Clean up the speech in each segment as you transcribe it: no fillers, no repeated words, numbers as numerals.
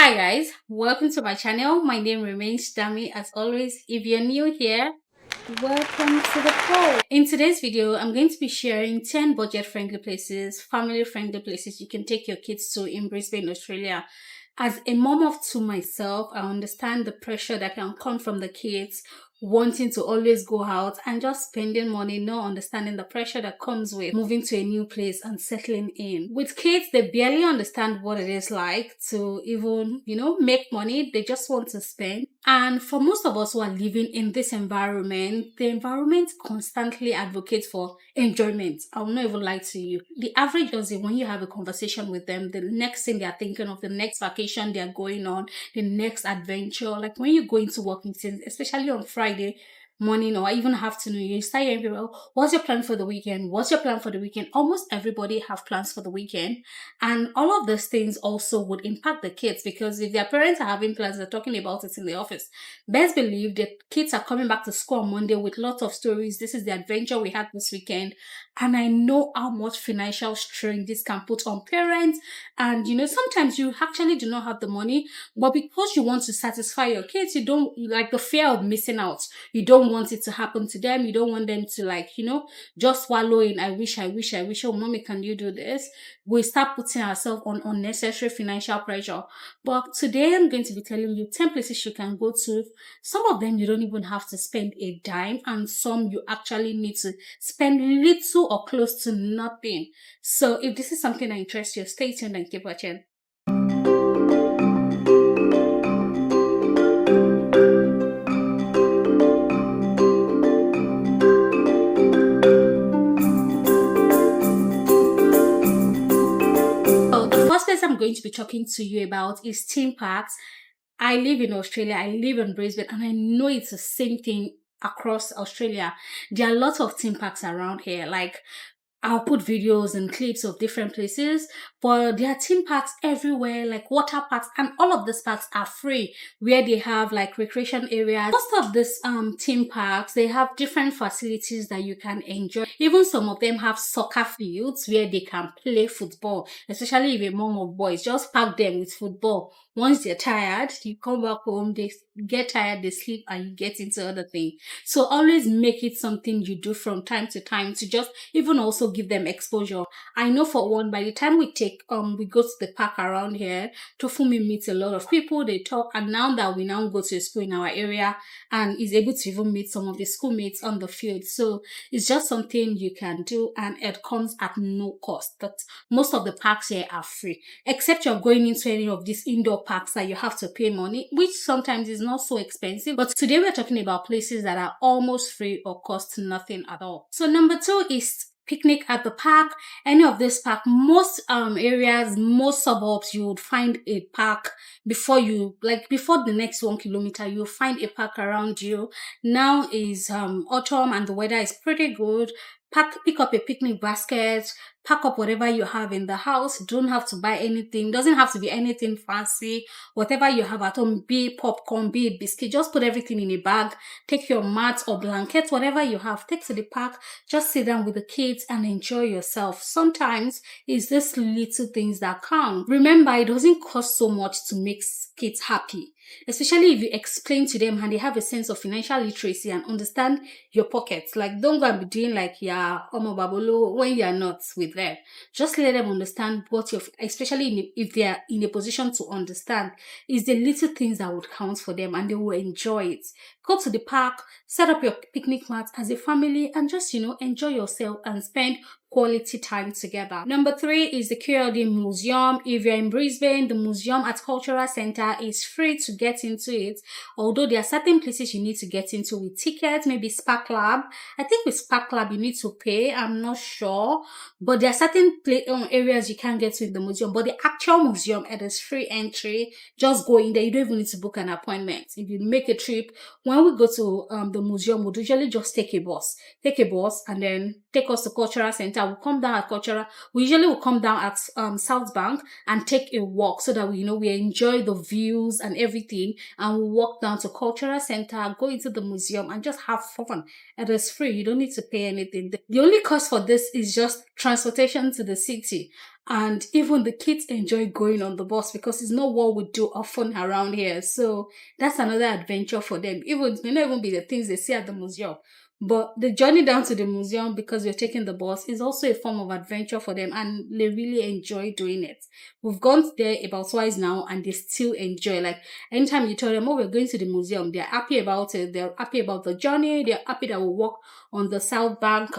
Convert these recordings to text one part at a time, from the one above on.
Hi guys, welcome to my channel. My name remains Dammie as always. If you're new here, welcome to the show. In today's video, I'm going to be sharing 10 budget-friendly places, family-friendly places you can take your kids to in Brisbane, Australia. As a mom of two myself, I understand the pressure that can come from the kids wanting to always go out and just spending money, not understanding the pressure that comes with moving to a new place and settling in. With kids, they barely understand what it is like to even, make money. They just want to spend. And for most of us who are living in this environment, the environment constantly advocates for enjoyment. I'll not even lie to you. The average Aussie, when you have a conversation with them, the next thing they're thinking of, the next vacation they're going on, the next adventure. Like when you go into working season, especially on Friday morning or even afternoon, you start hearing people, what's your plan for the weekend? What's your plan for the weekend? Almost everybody have plans for the weekend. And all of those things also would impact the kids, because if their parents are having plans, they're talking about it in the office. Best believe the kids are coming back to school on Monday with lots of stories. This is the adventure we had this weekend. And I know how much financial strain this can put on parents. And sometimes you actually do not have the money, but because you want to satisfy your kids, you don't like the fear of missing out. You don't want it to happen to them. You don't want them to just wallow in, I wish, oh mommy, can you do this? We start putting ourselves on unnecessary financial pressure. But today I'm going to be telling you 10 places you can go to. Some of them you don't even have to spend a dime, and some you actually need to spend little or close to nothing. So if this is something that interests you, stay tuned and keep watching. First place I'm going to be talking to you about is theme parks. I live in Australia, I live in Brisbane, and I know it's the same thing across Australia. There are lots of theme parks around here. Like, I'll put videos and clips of different places, but there are theme parks everywhere, like water parks, and all of these parks are free, where they have like recreation areas. Most of these theme parks, they have different facilities that you can enjoy. Even some of them have soccer fields where they can play football, especially if you're a mom of boys. Just pack them with football. Once they're tired, you come back home, they get tired, they sleep, and you get into other things. So always make it something you do from time to time to just even also give them exposure. I know for one, by the time we go to the park around here, Tofumi meets a lot of people, they talk, and now that we now go to a school in our area and is able to even meet some of the schoolmates on the field. So it's just something you can do, and it comes at no cost. But most of the parks here are free, except you're going into any of these indoor parks that you have to pay money, which sometimes is not so expensive. But today we're talking about places that are almost free or cost nothing at all. So number 2 is picnic at the park. Any of this park, most areas, most suburbs, you would find a park before the next 1 kilometer, you'll find a park around you. Now is autumn and the weather is pretty good. Pick up a picnic basket, pack up whatever you have in the house. Don't have to buy anything. Doesn't have to be anything fancy. Whatever you have at home, be it popcorn, be it biscuit, just put everything in a bag. Take your mat or blanket, whatever you have, take to the park. Just sit down with the kids and enjoy yourself. Sometimes it's these little things that count. Remember, it doesn't cost so much to make kids happy. Especially if you explain to them and they have a sense of financial literacy and understand your pockets. Like, don't go and be doing like Omo Babolo when you're not with them. Just let them understand especially if they are in a position to understand, is the little things that would count for them, and they will enjoy it. Go to the park, set up your picnic mat as a family, and just, enjoy yourself and spend quality time together. Number 3 is the Koala Museum. If you're in Brisbane, the museum at Cultural Centre is free to get into it, although there are certain places you need to get into with tickets, maybe Spark Club. I think with Spark Club you need to pay, I'm not sure, but there are certain areas you can't get to in the museum. But the actual museum, it is free entry. Just go in there, you don't even need to book an appointment. If you make a trip, when we go to the museum, we'll usually just take a bus and then take us to Cultural Centre. We'll come down at Cultural. We usually will come down at South Bank and take a walk so that we enjoy the views and everything, and we'll walk down to Cultural Centre, go into the museum and just have fun. It is free. You don't need to pay anything. The only cost for this is just transportation to the city. And even the kids enjoy going on the bus because it's not what we do often around here. So that's another adventure for them. Even it may not even be the things they see at the museum. But the journey down to the museum because you're taking the bus is also a form of adventure for them and they really enjoy doing it. We've gone there about twice now and they still enjoy. Like anytime you tell them, oh, we're going to the museum, they're happy about it. They're happy about the journey. They're happy that we walk on the South Bank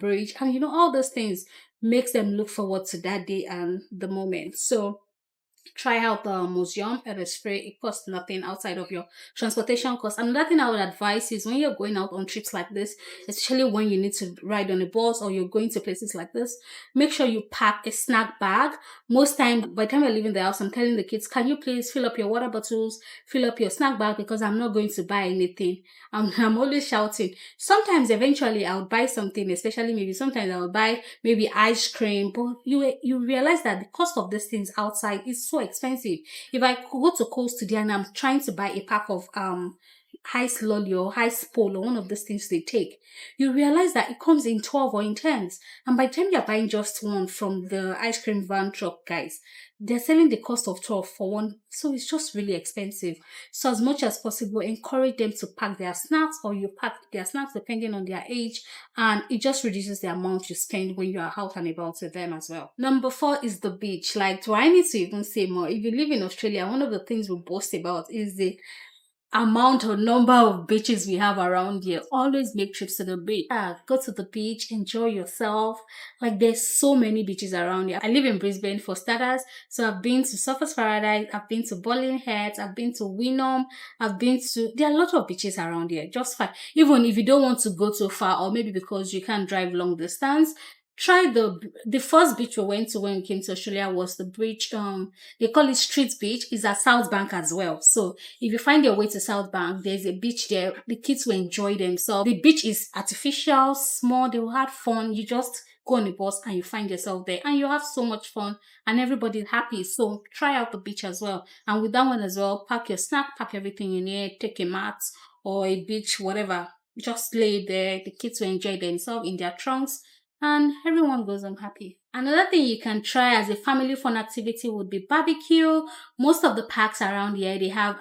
Bridge and all those things makes them look forward to that day and the moment. So try out the museum. It is free. It costs nothing outside of your transportation cost. Another thing I would advise is when you're going out on trips like this, especially when you need to ride on a bus or you're going to places like this, make sure you pack a snack bag. Most time, by the time you're leaving the house, I'm telling the kids, can you please fill up your water bottles, fill up your snack bag because I'm not going to buy anything. I'm always shouting. Sometimes eventually I would buy something, especially maybe sometimes I would buy maybe ice cream, but you realize that the cost of these things outside is so expensive. If I go to Coast today and I'm trying to buy a pack of ice lolly or ice pole or one of those things they take, you realize that it comes in 12 or in 10s. And by the time you're buying just one from the ice cream van truck guys, they're selling the cost of 12 for one. So it's just really expensive. So as much as possible, encourage them to pack their snacks or you pack their snacks depending on their age. And it just reduces the amount you spend when you are out and about with them as well. Number 4 is the beach. Like, do I need to even say more? If you live in Australia, one of the things we boast about is the amount or number of beaches we have around here. Always make trips to the beach. Go to the beach, enjoy yourself. Like there's so many beaches around here. I live in Brisbane for starters, so I've been to Surfers Paradise, I've been to Bowling Heads, I've been to Wynnum, there are a lot of beaches around here. Just fine. Even if you don't want to go too far or maybe because you can't drive long distance, try the first beach we went to when we came to Australia was the beach, they call it Street Beach, is at South Bank as well. So if you find your way to South Bank, there's a beach there. The kids will enjoy themselves. The beach is artificial, small, they will have fun. You just go on a bus and you find yourself there and you have so much fun and everybody's happy. So try out the beach as well. And with that one as well, pack your snack, pack everything you need, take a mat or a beach, whatever. Just lay there. The kids will enjoy themselves in their trunks and everyone goes home happy. Another thing you can try as a family fun activity would be barbecue. Most of the parks around here, they have,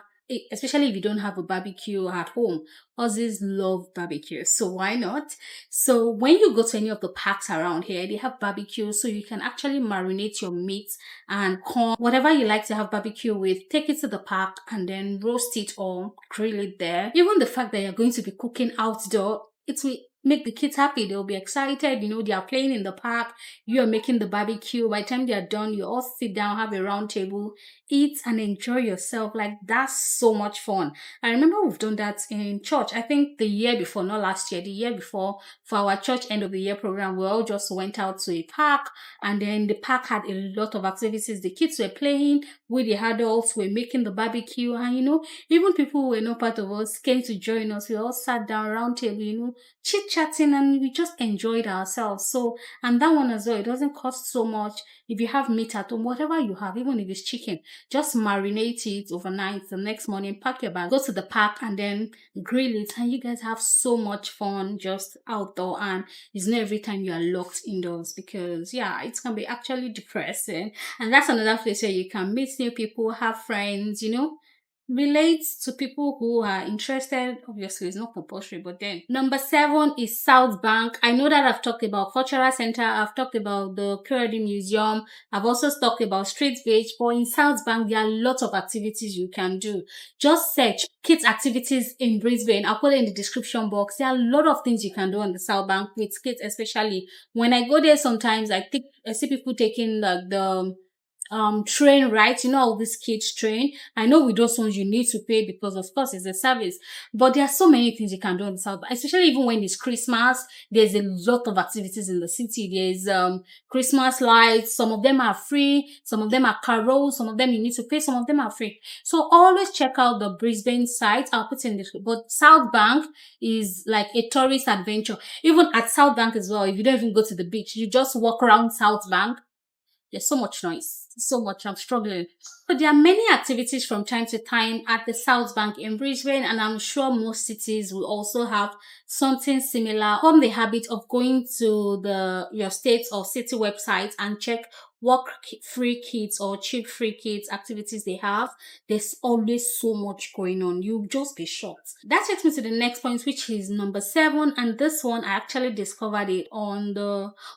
especially if you don't have a barbecue at home, Aussies love barbecue, so why not? So when you go to any of the parks around here, they have barbecue, so you can actually marinate your meat and corn, whatever you like to have barbecue with, take it to the park and then roast it or grill it there. Even the fact that you're going to be cooking outdoor, it will make the kids happy. They'll be excited. They are playing in the park. You are making the barbecue. By the time they are done, you all sit down, have a round table, eat and enjoy yourself. Like, that's so much fun. I remember we've done that in church. I think the year before, not last year, the year before, for our church end of the year program, we all just went out to a park and then the park had a lot of activities. The kids were playing, we the adults were making the barbecue and even people who were not part of us came to join us. We all sat down round table, chit-chatting and we just enjoyed ourselves. So, and that one as well, it doesn't cost so much. If you have meat at home, whatever you have, even if it's chicken, just marinate it overnight. The next morning, pack your bag, go to the park and then grill it. And you guys have so much fun just outdoor. And it's not every time you are locked indoors because, yeah, it can be actually depressing. And that's another place where you can meet new people, have friends, relate to people who are interested. Obviously, it's not compulsory, but then. Number 7 is South Bank. I know that I've talked about Koala Centre, I've talked about the Koala Museum, I've also talked about Street Beach, but in South Bank, there are lots of activities you can do. Just search kids activities in Brisbane. I'll put it in the description box. There are a lot of things you can do on the South Bank with kids, especially. When I go there sometimes, I see people taking like the train, right? All these kids train. I know with those ones you need to pay because of course it's a service, but there are so many things you can do in the South, especially even when it's Christmas. There's a lot of activities in the city. There's Christmas lights. Some of them are free, some of them are carols, some of them you need to pay, some of them are free. So always check out the Brisbane site. I'll put in this, but South Bank is like a tourist adventure. Even at South Bank as well, if you don't even go to the beach, you just walk around South Bank. There's so much noise. So much. I'm struggling. But there are many activities from time to time at the South Bank in Brisbane, and I'm sure most cities will also have something similar. Form the habit of going to your state or city website and check what free kids or cheap free kids activities they have. There's always so much going on. You'll just be shocked. That takes me to the next point, which is number 7. And this one, I actually discovered it on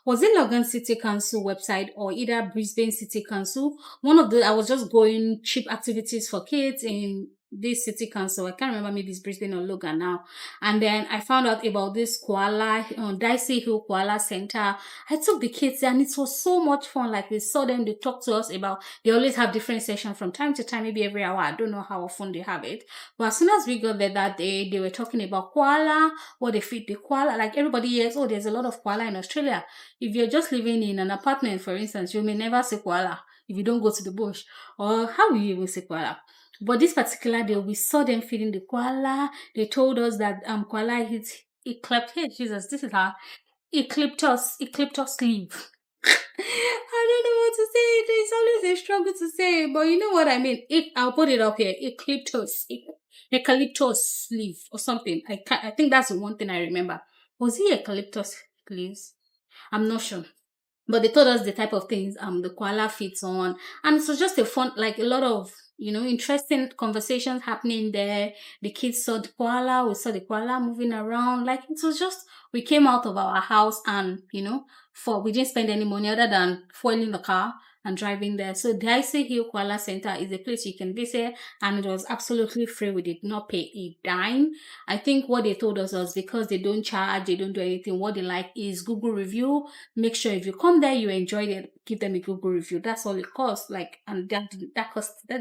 was it Logan City Council website or either Brisbane City Council? I was just going cheap activities for kids in this city council. I can't remember, maybe it's Brisbane or Logan now. And then I found out about this Dicey Hill Koala Centre. I took the kids there and it was so much fun. Like, we saw them, they talked to us about, they always have different sessions from time to time, maybe every hour. I don't know how often they have it. But as soon as we got there that day, they were talking about koala, what they feed the koala. Like, everybody hears, oh, there's a lot of koala in Australia. If you're just living in an apartment, for instance, you may never see koala if you don't go to the bush. Or how will you even see koala? But this particular day, we saw them feeding the koala. They told us that koala hey, Jesus, this is her eucalyptus leaf. I don't know what to say. It's always a struggle to say, but you know what I mean. I'll put it up here. Eucalyptus leaf or something. I think that's the one thing I remember. Was it eucalyptus leaves? I'm not sure. But they told us the type of things the koala feeds on. And it was just a fun, like a lot of, interesting conversations happening there. The kids saw the koala, we saw the koala moving around. Like, it was just, we came out of our house and, we didn't spend any money other than fueling the car and driving there. So Dicey Hill Koala Centre is a place you can visit, and it was absolutely free. We did not pay a dime. I think what they told us was because they don't charge, they don't do anything. What they like is Google review. Make sure if you come there, you enjoyed it, give them a Google review. That's all it costs. Like, and that did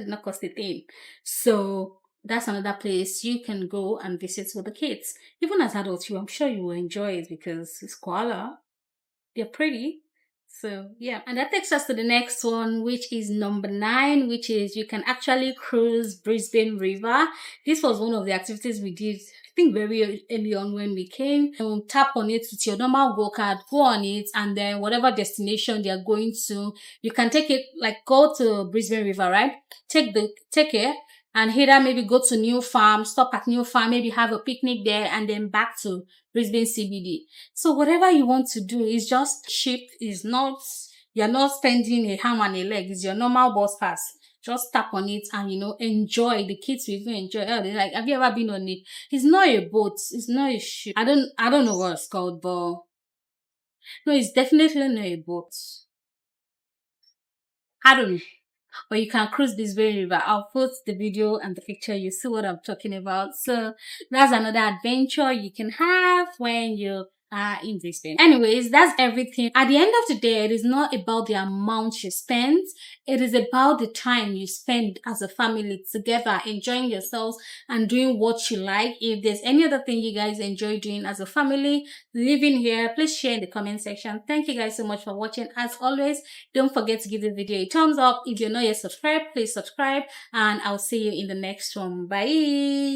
not cost a thing. So that's another place you can go and visit with the kids. Even as adults, I'm sure you will enjoy it because it's koala. They're pretty. So yeah, and that takes us to the next one, which is number 9, which is you can actually cruise Brisbane River. This was one of the activities we did, I think, very early on when we came. Tap on it with your normal go card, go on it, and then whatever destination they are going to, you can take it, like go to Brisbane River, right? Take it. And either maybe go to New Farm, stop at New Farm, maybe have a picnic there, and then back to Brisbane CBD. So whatever you want to do is just cheap. You're not spending a arm and a leg. It's your normal bus pass. Just tap on it and, enjoy. The kids will even enjoy. Oh, they're like, have you ever been on it? It's not a boat. It's not a ship. I don't know what it's called, but no, it's definitely not a boat. I don't know. But you can cruise this very river. I'll post the video and the picture. You see what I'm talking about. So that's another adventure you can have when you are in Brisbane. Anyways, that's everything. At the end of the day, it is not about the amount you spend. It is about the time you spend as a family together, enjoying yourselves and doing what you like. If there's any other thing you guys enjoy doing as a family, living here, please share in the comment section. Thank you guys so much for watching. As always, don't forget to give the video a thumbs up. If you're not yet subscribed, please subscribe, and I'll see you in the next one. Bye.